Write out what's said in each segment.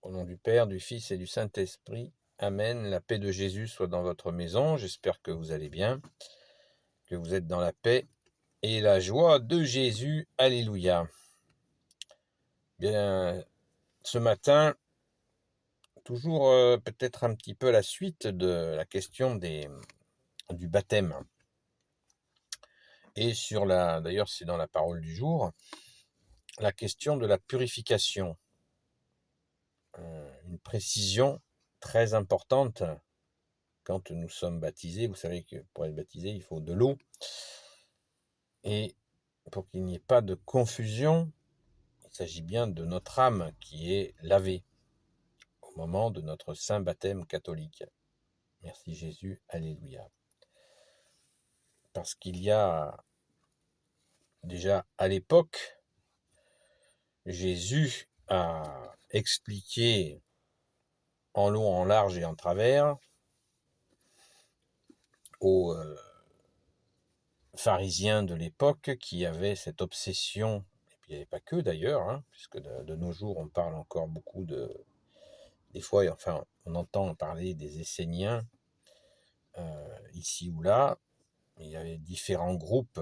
Au nom du Père, du Fils et du Saint-Esprit. Amen. La paix de Jésus soit dans votre maison. J'espère que vous allez bien, que vous êtes dans la paix et la joie de Jésus. Alléluia. Bien, ce matin, toujours peut-être un petit peu la suite de la question du baptême. Et d'ailleurs c'est dans la parole du jour, la question de la purification. Une précision très importante. Quand nous sommes baptisés, vous savez que pour être baptisé, il faut de l'eau. Et pour qu'il n'y ait pas de confusion, il s'agit bien de notre âme qui est lavée au moment de notre saint baptême catholique. Merci Jésus, alléluia. Parce qu'il y a déjà à l'époque, Jésus a expliqué en long, en large et en travers aux pharisiens de l'époque qui avaient cette obsession, et puis il n'y avait pas que d'ailleurs, puisque de nos jours on parle encore beaucoup des fois, enfin on entend parler des Esséniens ici ou là. Il y avait différents groupes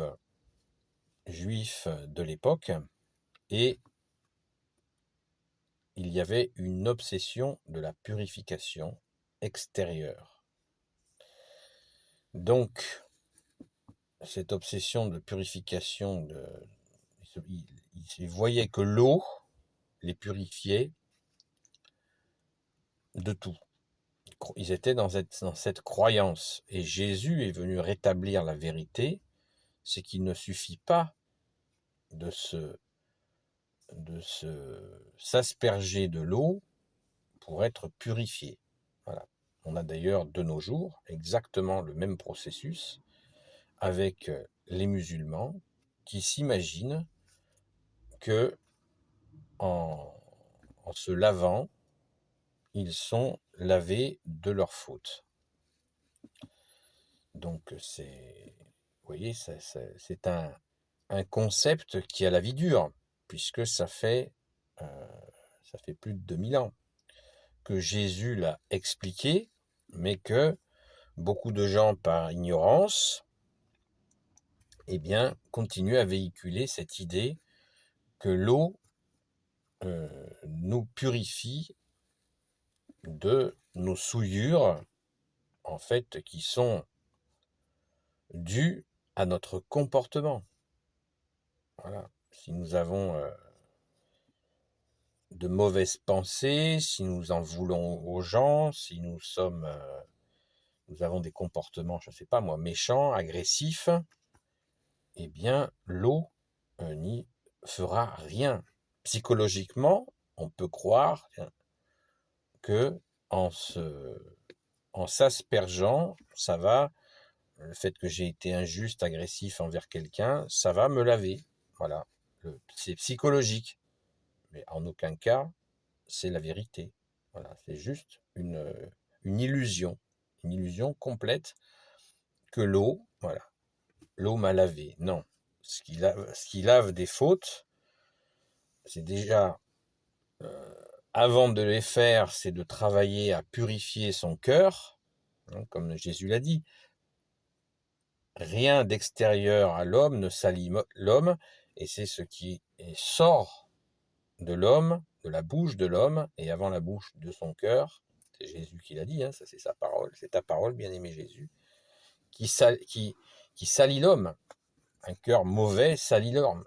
juifs de l'époque et il y avait une obsession de la purification extérieure. Donc, cette obsession de purification, ils voyaient que l'eau les purifiait de tout. Ils étaient dans cette croyance. Et Jésus est venu rétablir la vérité, c'est qu'il ne suffit pas de s'asperger de l'eau pour être purifié. Voilà. On a d'ailleurs de nos jours exactement le même processus avec les musulmans qui s'imaginent que en se lavant, ils sont lavés de leurs fautes. Donc vous voyez, c'est un concept qui a la vie dure, puisque ça fait plus de 2000 ans que Jésus l'a expliqué, mais que beaucoup de gens, par ignorance, eh bien, continuent à véhiculer cette idée que l'eau nous purifie de nos souillures, en fait, qui sont dues à notre comportement. Voilà. Si nous avons de mauvaises pensées, si nous en voulons aux gens, si nous avons des comportements, je ne sais pas moi, méchants, agressifs, eh bien, l'eau n'y fera rien. Psychologiquement, on peut croire que en s'aspergeant, ça va, le fait que j'ai été injuste, agressif envers quelqu'un, ça va me laver. Voilà. C'est psychologique. Mais en aucun cas, c'est la vérité. Voilà. C'est juste une illusion complète que l'eau, voilà, l'eau m'a lavé. Non. Ce qui lave des fautes, c'est déjà, avant de les faire, c'est de travailler à purifier son cœur, comme Jésus l'a dit. Rien d'extérieur à l'homme ne salit l'homme, et c'est ce qui sort de l'homme, de la bouche de l'homme, et avant la bouche de son cœur. C'est Jésus qui l'a dit, ça c'est sa parole, c'est ta parole, bien-aimé Jésus, qui salit l'homme. Un cœur mauvais salit l'homme.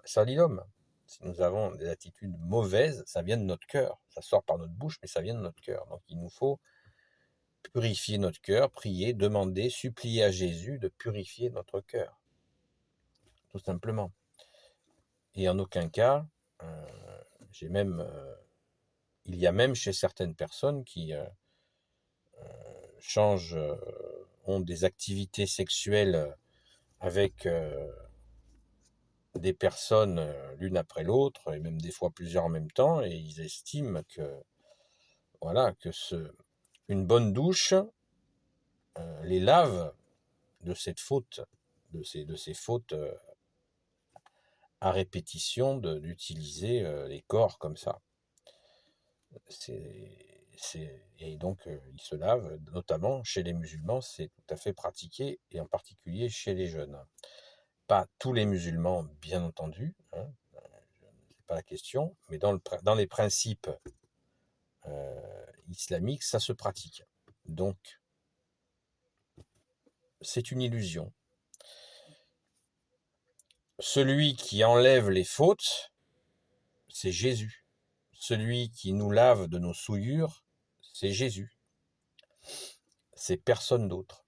Si nous avons des attitudes mauvaises, ça vient de notre cœur. Ça sort par notre bouche, mais ça vient de notre cœur. Donc il nous faut purifier notre cœur, prier, demander, supplier à Jésus de purifier notre cœur. Tout simplement. Et en aucun cas, il y a même chez certaines personnes qui ont des activités sexuelles avec des personnes l'une après l'autre, et même des fois plusieurs en même temps, et ils estiment que voilà, une bonne douche les lave de cette faute, de ces fautes à répétition d'utiliser les corps comme ça. Et donc, ils se lavent, notamment chez les musulmans, c'est tout à fait pratiqué, et en particulier chez les jeunes. Pas tous les musulmans, bien entendu, hein, c'est pas la question, mais dans les principes islamiques, ça se pratique. Donc, c'est une illusion. Celui qui enlève les fautes, c'est Jésus. Celui qui nous lave de nos souillures, c'est Jésus. C'est personne d'autre.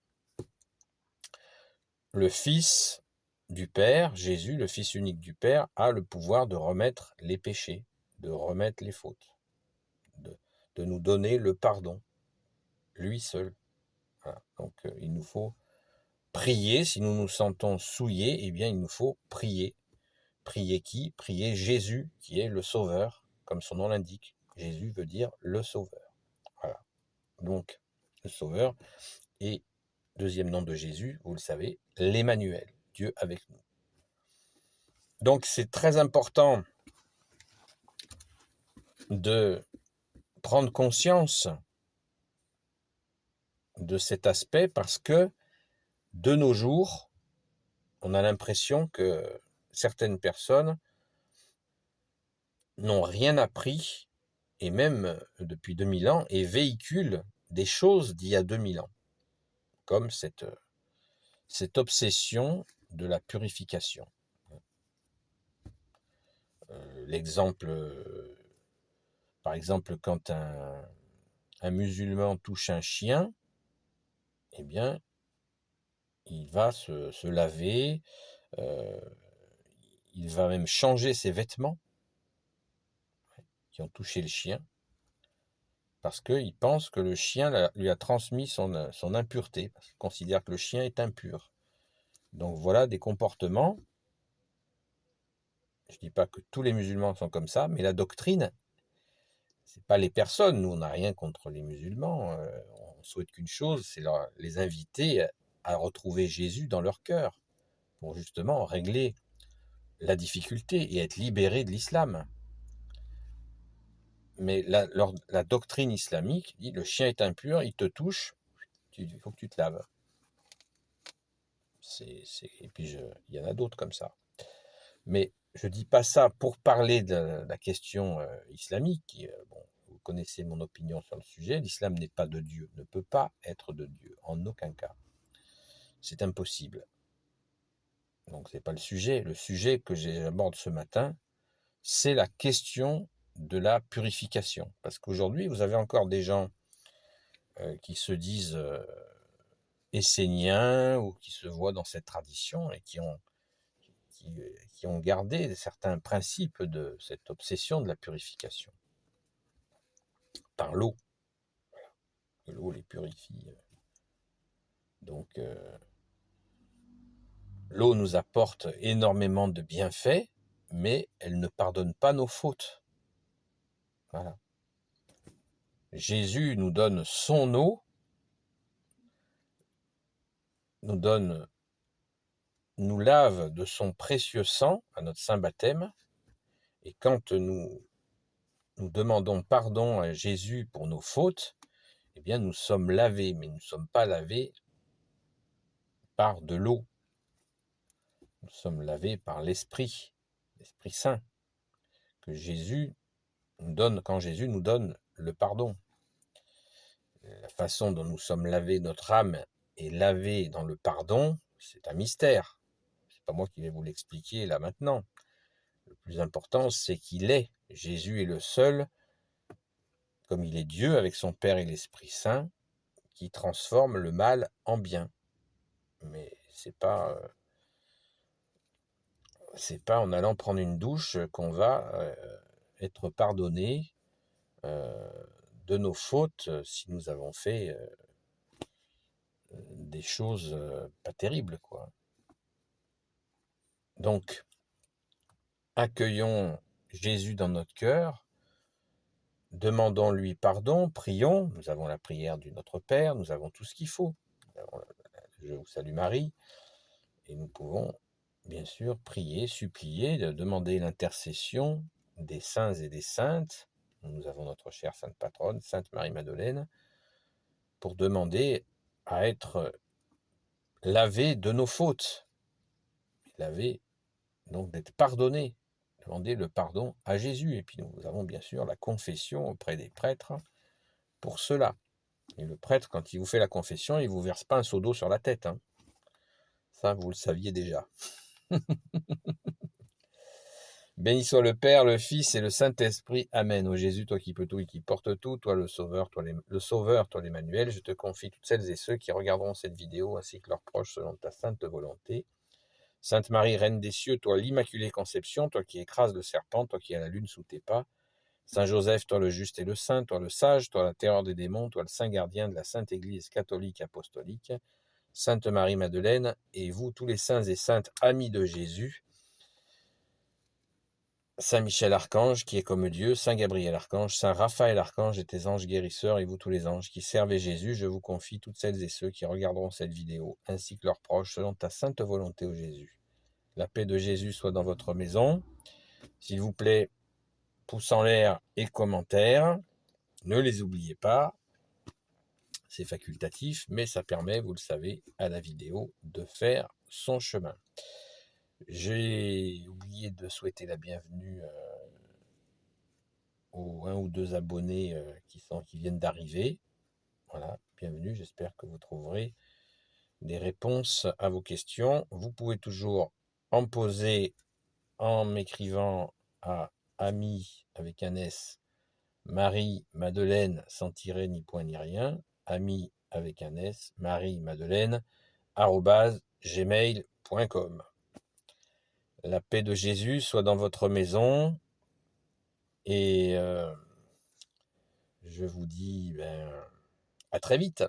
Le Fils du Père, Jésus, le Fils unique du Père, a le pouvoir de remettre les péchés, de remettre les fautes, de nous donner le pardon, lui seul. Voilà. Donc, il nous faut prier. Si nous nous sentons souillés, eh bien, il nous faut prier. Prier qui? Prier Jésus, qui est le Sauveur, comme son nom l'indique. Jésus veut dire le Sauveur. Voilà. Donc, le Sauveur. Et deuxième nom de Jésus, vous le savez, l'Emmanuel, Dieu avec nous. Donc, c'est très important de prendre conscience de cet aspect, parce que de nos jours, on a l'impression que certaines personnes n'ont rien appris, et même depuis 2000 ans, et véhiculent des choses d'il y a 2000 ans, comme cette obsession de la purification. L'exemple, par exemple, quand un musulman touche un chien, eh bien, il va se laver, il va même changer ses vêtements qui ont touché le chien, parce qu'il pense que le chien lui a transmis son impureté, parce qu'il considère que le chien est impur. Donc voilà des comportements. Je ne dis pas que tous les musulmans sont comme ça, mais la doctrine, c'est pas les personnes. Nous, on n'a rien contre les musulmans. On souhaite qu'une chose, c'est les inviter à retrouver Jésus dans leur cœur, pour justement régler la difficulté et être libérés de l'islam. Mais la doctrine islamique dit: le chien est impur, il te touche, il faut que tu te laves. Et puis, il y en a d'autres comme ça. Mais je ne dis pas ça pour parler de la question islamique. Bon, vous connaissez mon opinion sur le sujet. L'islam n'est pas de Dieu, ne peut pas être de Dieu, en aucun cas. C'est impossible. Donc, ce n'est pas le sujet. Le sujet que j'aborde ce matin, c'est la question de la purification. Parce qu'aujourd'hui, vous avez encore des gens qui se disent esséniens, ou qui se voient dans cette tradition, et qui ont gardé certains principes de cette obsession de la purification par l'eau. Que l'eau les purifie. Donc, l'eau nous apporte énormément de bienfaits, mais elle ne pardonne pas nos fautes. Voilà. Jésus nous donne son eau, nous lave de son précieux sang à notre saint baptême, et quand nous demandons pardon à Jésus pour nos fautes, eh bien nous sommes lavés, mais nous ne sommes pas lavés par de l'eau. Nous sommes lavés par l'Esprit Saint, que Jésus nous donne quand Jésus nous donne le pardon. La façon dont nous sommes lavés, notre âme est lavée dans le pardon, c'est un mystère. C'est pas moi qui vais vous l'expliquer là maintenant. Le plus important, c'est qu'il est. Jésus est le seul, comme il est Dieu avec son Père et l'Esprit Saint, qui transforme le mal en bien. Mais c'est pas en allant prendre une douche qu'on va être pardonné de nos fautes si nous avons fait des choses pas terribles, quoi. Donc, accueillons Jésus dans notre cœur, demandons-lui pardon, prions. Nous avons la prière du Notre Père, nous avons tout ce qu'il faut. Nous avons Je vous salue Marie, et nous pouvons bien sûr prier, supplier, demander l'intercession des saints et des saintes, nous avons notre chère sainte patronne, Sainte Marie-Madeleine, pour demander à être lavés de nos fautes, lavés, donc d'être pardonnés, demander le pardon à Jésus. Et puis nous avons bien sûr la confession auprès des prêtres pour cela. Et le prêtre, quand il vous fait la confession, il ne vous verse pas un seau d'eau sur la tête. Hein. Ça, vous le saviez déjà. Béni soit le Père, le Fils et le Saint-Esprit. Amen. Ô Jésus, toi qui peux tout et qui portes tout, toi le Sauveur, toi l'Emmanuel, je te confie toutes celles et ceux qui regarderont cette vidéo ainsi que leurs proches selon ta sainte volonté. Sainte Marie, Reine des cieux, toi l'Immaculée Conception, toi qui écrases le serpent, toi qui as la lune sous tes pas. Saint Joseph, toi le juste et le saint, toi le sage, toi la terreur des démons, toi le saint gardien de la Sainte Église catholique apostolique. Sainte Marie-Madeleine, et vous tous les saints et saintes amis de Jésus. Saint Michel Archange, qui est comme Dieu, Saint Gabriel Archange, Saint Raphaël Archange et tes anges guérisseurs, et vous tous les anges qui servez Jésus, je vous confie toutes celles et ceux qui regarderont cette vidéo, ainsi que leurs proches, selon ta sainte volonté, ô Jésus. La paix de Jésus soit dans votre maison. S'il vous plaît, pouce en l'air et commentaires. Ne les oubliez pas. C'est facultatif, mais ça permet, vous le savez, à la vidéo de faire son chemin. J'ai oublié de souhaiter la bienvenue aux 1 ou 2 abonnés qui viennent d'arriver. Voilà, bienvenue, j'espère que vous trouverez des réponses à vos questions. Vous pouvez toujours en poser en m'écrivant à ami avec un S, Marie Madeleine sans tirer ni point ni rien, ami avec un S, Marie Madeleine, @gmail.com. La paix de Jésus soit dans votre maison et je vous dis à très vite.